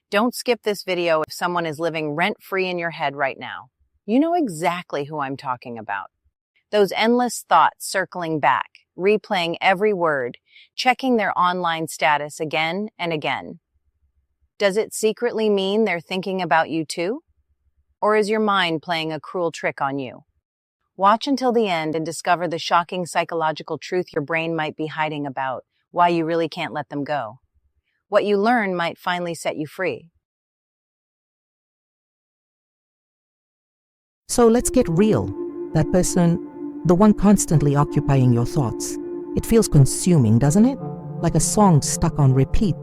Don't skip this video if someone is living rent-free in your head right now. You know exactly who I'm talking about. Those endless thoughts circling back, replaying every word, checking their online status again and again. Does it secretly mean they're thinking about you too? Or is your mind playing a cruel trick on you? Watch until the end and discover the shocking psychological truth your brain might be hiding about why you really can't let them go. What you learn might finally set you free. So let's get real. That person, the one constantly occupying your thoughts. It feels consuming, doesn't it? Like a song stuck on repeat,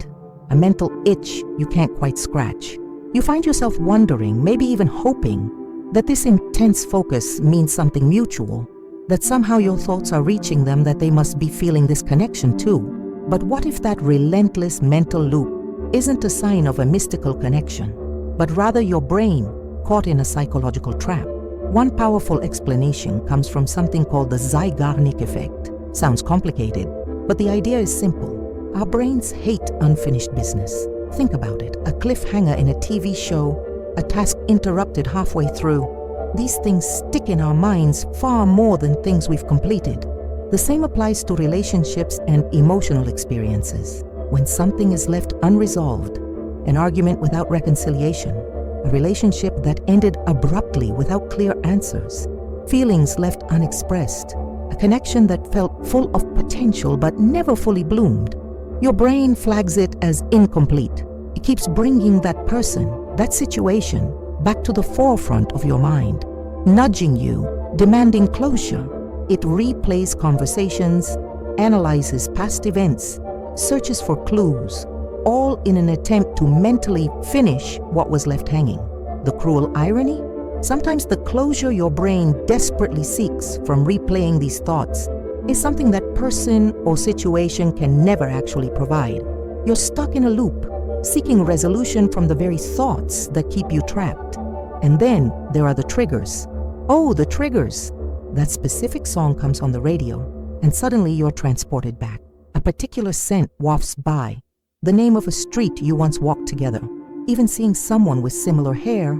a mental itch you can't quite scratch. You find yourself wondering, maybe even hoping, that this intense focus means something mutual, that somehow your thoughts are reaching them, that they must be feeling this connection too. But what if that relentless mental loop isn't a sign of a mystical connection, but rather your brain caught in a psychological trap? One powerful explanation comes from something called the Zeigarnik effect. Sounds complicated, but the idea is simple. Our brains hate unfinished business. Think about it, a cliffhanger in a TV show, a task interrupted halfway through. These things stick in our minds far more than things we've completed. The same applies to relationships and emotional experiences. When something is left unresolved, an argument without reconciliation, a relationship that ended abruptly without clear answers, feelings left unexpressed, a connection that felt full of potential but never fully bloomed, your brain flags it as incomplete. It keeps bringing that person, that situation, back to the forefront of your mind, nudging you, demanding closure. It replays conversations, analyzes past events, searches for clues, all in an attempt to mentally finish what was left hanging. The cruel irony? Sometimes the closure your brain desperately seeks from replaying these thoughts is something that person or situation can never actually provide. You're stuck in a loop, seeking resolution from the very thoughts that keep you trapped. And then there are the triggers. Oh, the triggers! That specific song comes on the radio, and suddenly you're transported back. A particular scent wafts by, the name of a street you once walked together, even seeing someone with similar hair,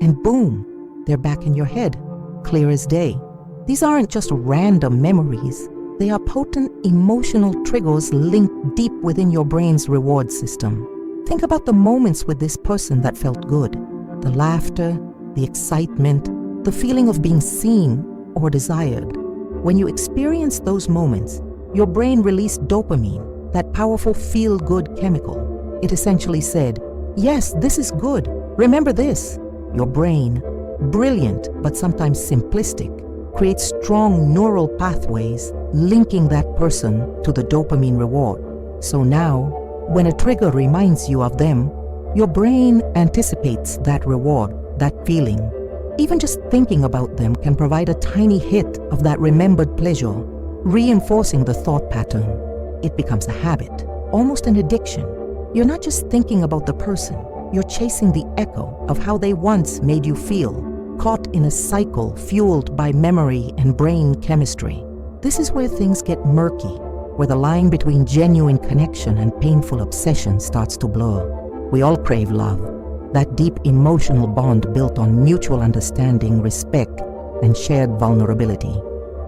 and boom, they're back in your head, clear as day. These aren't just random memories. They are potent emotional triggers linked deep within your brain's reward system. Think about the moments with this person that felt good. The laughter, the excitement, the feeling of being seen or desired. When you experience those moments, your brain released dopamine, that powerful feel-good chemical. It essentially said, yes, this is good. Remember this. Your brain, brilliant but sometimes simplistic, creates strong neural pathways linking that person to the dopamine reward. So now, when a trigger reminds you of them, your brain anticipates that reward, that feeling. Even just thinking about them can provide a tiny hit of that remembered pleasure, reinforcing the thought pattern. It becomes a habit, almost an addiction. You're not just thinking about the person, you're chasing the echo of how they once made you feel, caught in a cycle fueled by memory and brain chemistry. This is where things get murky, where the line between genuine connection and painful obsession starts to blur. We all crave love. That deep emotional bond built on mutual understanding, respect, and shared vulnerability.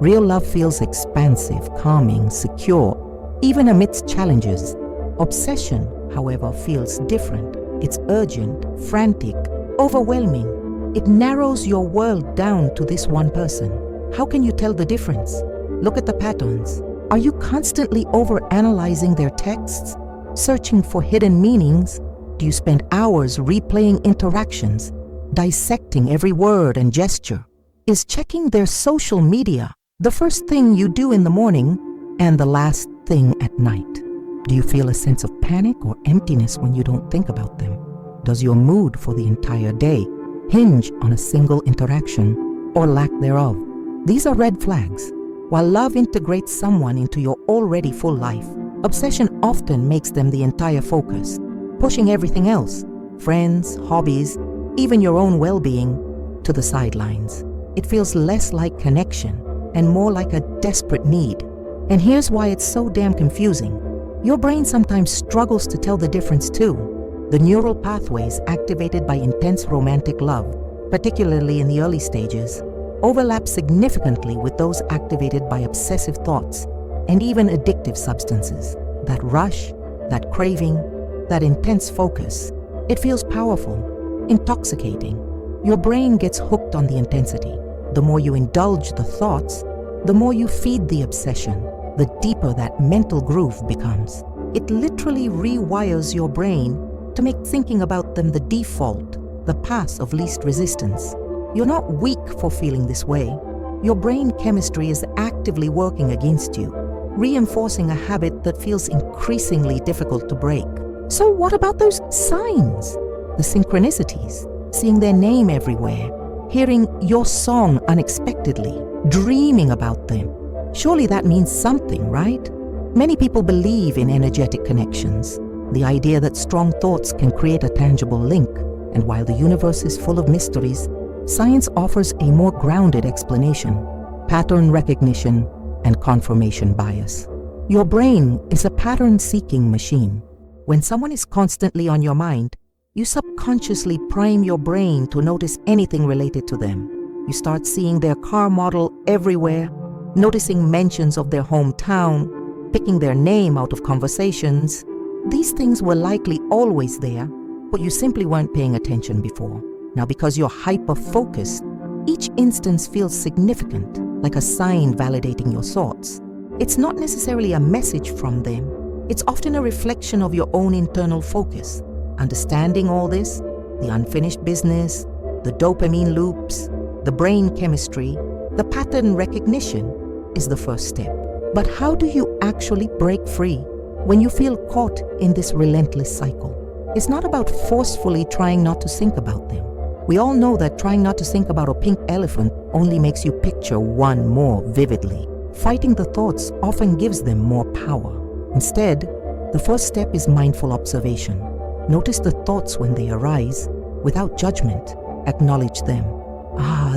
Real love feels expansive, calming, secure, even amidst challenges. Obsession, however, feels different. It's urgent, frantic, overwhelming. It narrows your world down to this one person. How can you tell the difference? Look at the patterns. Are you constantly overanalyzing their texts, searching for hidden meanings? Do you spend hours replaying interactions, dissecting every word and gesture? Is checking their social media the first thing you do in the morning and the last thing at night? Do you feel a sense of panic or emptiness when you don't think about them? Does your mood for the entire day hinge on a single interaction or lack thereof? These are red flags. While love integrates someone into your already full life, obsession often makes them the entire focus, pushing everything else, friends, hobbies, even your own well-being, to the sidelines. It feels less like connection and more like a desperate need. And here's why it's so damn confusing. Your brain sometimes struggles to tell the difference too. The neural pathways activated by intense romantic love, particularly in the early stages, overlap significantly with those activated by obsessive thoughts and even addictive substances. That rush, that craving, that intense focus, it feels powerful, intoxicating. Your brain gets hooked on the intensity. The more you indulge the thoughts, the more you feed the obsession, the deeper that mental groove becomes. It literally rewires your brain to make thinking about them the default, the path of least resistance. You're not weak for feeling this way. Your brain chemistry is actively working against you, reinforcing a habit that feels increasingly difficult to break. So what about those signs? The synchronicities, seeing their name everywhere, hearing your song unexpectedly, dreaming about them. Surely that means something, right? Many people believe in energetic connections, the idea that strong thoughts can create a tangible link. And while the universe is full of mysteries, science offers a more grounded explanation: pattern recognition and confirmation bias. Your brain is a pattern-seeking machine. When someone is constantly on your mind, you subconsciously prime your brain to notice anything related to them. You start seeing their car model everywhere, noticing mentions of their hometown, picking their name out of conversations. These things were likely always there, but you simply weren't paying attention before. Now, because you're hyper-focused, each instance feels significant, like a sign validating your thoughts. It's not necessarily a message from them. It's often a reflection of your own internal focus. Understanding all this, the unfinished business, the dopamine loops, the brain chemistry, the pattern recognition is the first step. But how do you actually break free when you feel caught in this relentless cycle? It's not about forcefully trying not to think about them. We all know that trying not to think about a pink elephant only makes you picture one more vividly. Fighting the thoughts often gives them more power. Instead, the first step is mindful observation. Notice the thoughts when they arise, without judgment. Acknowledge them.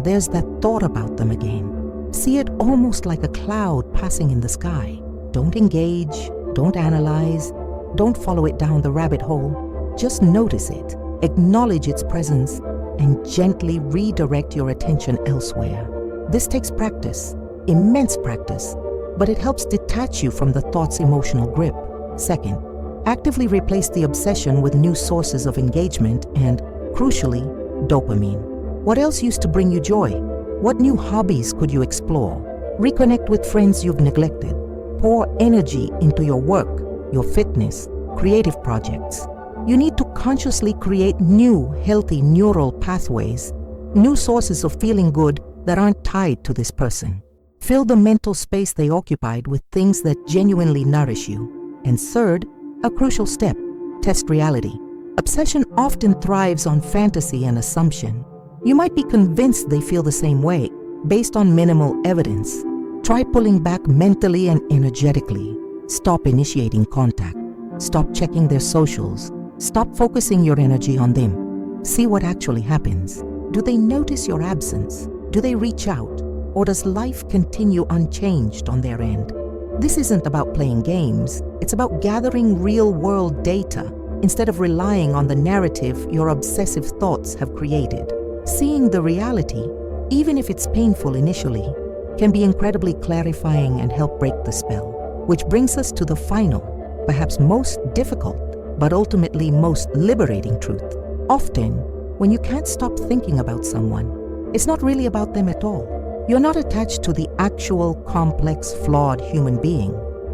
There's that thought about them again. See it almost like a cloud passing in the sky. Don't engage, don't analyze, don't follow it down the rabbit hole. Just notice it, acknowledge its presence, and gently redirect your attention elsewhere. This takes practice, immense practice, but it helps detach you from the thought's emotional grip. Second, actively replace the obsession with new sources of engagement and, crucially, dopamine. What else used to bring you joy? What new hobbies could you explore? Reconnect with friends you've neglected. Pour energy into your work, your fitness, creative projects. You need to consciously create new, healthy neural pathways, new sources of feeling good that aren't tied to this person. Fill the mental space they occupied with things that genuinely nourish you. And third, a crucial step, test reality. Obsession often thrives on fantasy and assumption. You might be convinced they feel the same way, based on minimal evidence. Try pulling back mentally and energetically. Stop initiating contact. Stop checking their socials. Stop focusing your energy on them. See what actually happens. Do they notice your absence? Do they reach out? Or does life continue unchanged on their end? This isn't about playing games. It's about gathering real-world data instead of relying on the narrative your obsessive thoughts have created. Seeing the reality, even if it's painful initially, can be incredibly clarifying and help break the spell. Which brings us to the final, perhaps most difficult, but ultimately most liberating truth. Often, when you can't stop thinking about someone, it's not really about them at all. You're not attached to the actual complex, flawed human being.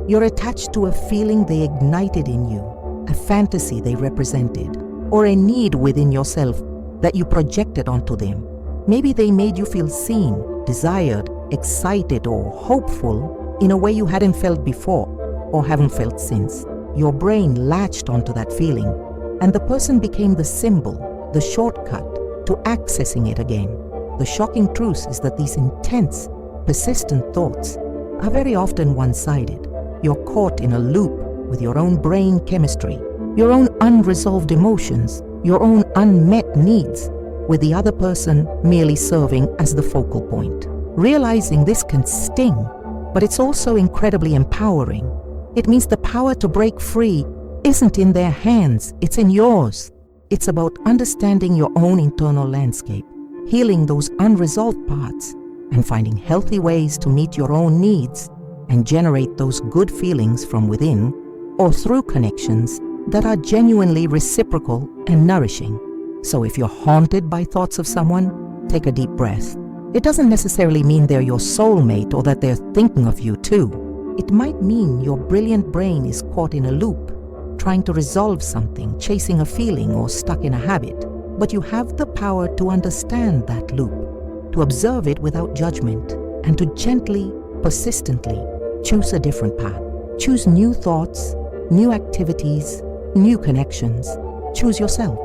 You're attached to a feeling they ignited in you, a fantasy they represented, or a need within yourself that you projected onto them. Maybe they made you feel seen, desired, excited, or hopeful in a way you hadn't felt before or haven't felt since. Your brain latched onto that feeling, and the person became the symbol, the shortcut to accessing it again. The shocking truth is that these intense, persistent thoughts are very often one-sided. You're caught in a loop with your own brain chemistry, your own unresolved emotions, your own unmet needs, with the other person merely serving as the focal point. Realizing this can sting, but it's also incredibly empowering. It means the power to break free isn't in their hands, it's in yours. It's about understanding your own internal landscape, healing those unresolved parts, and finding healthy ways to meet your own needs and generate those good feelings from within or through connections that are genuinely reciprocal and nourishing. So if you're haunted by thoughts of someone, take a deep breath. It doesn't necessarily mean they're your soulmate or that they're thinking of you too. It might mean your brilliant brain is caught in a loop, trying to resolve something, chasing a feeling, or stuck in a habit. But you have the power to understand that loop, to observe it without judgment, and to gently, persistently choose a different path. Choose new thoughts, new activities, new connections. Choose yourself.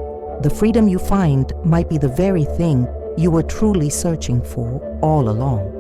The freedom you find might be the very thing you were truly searching for all along.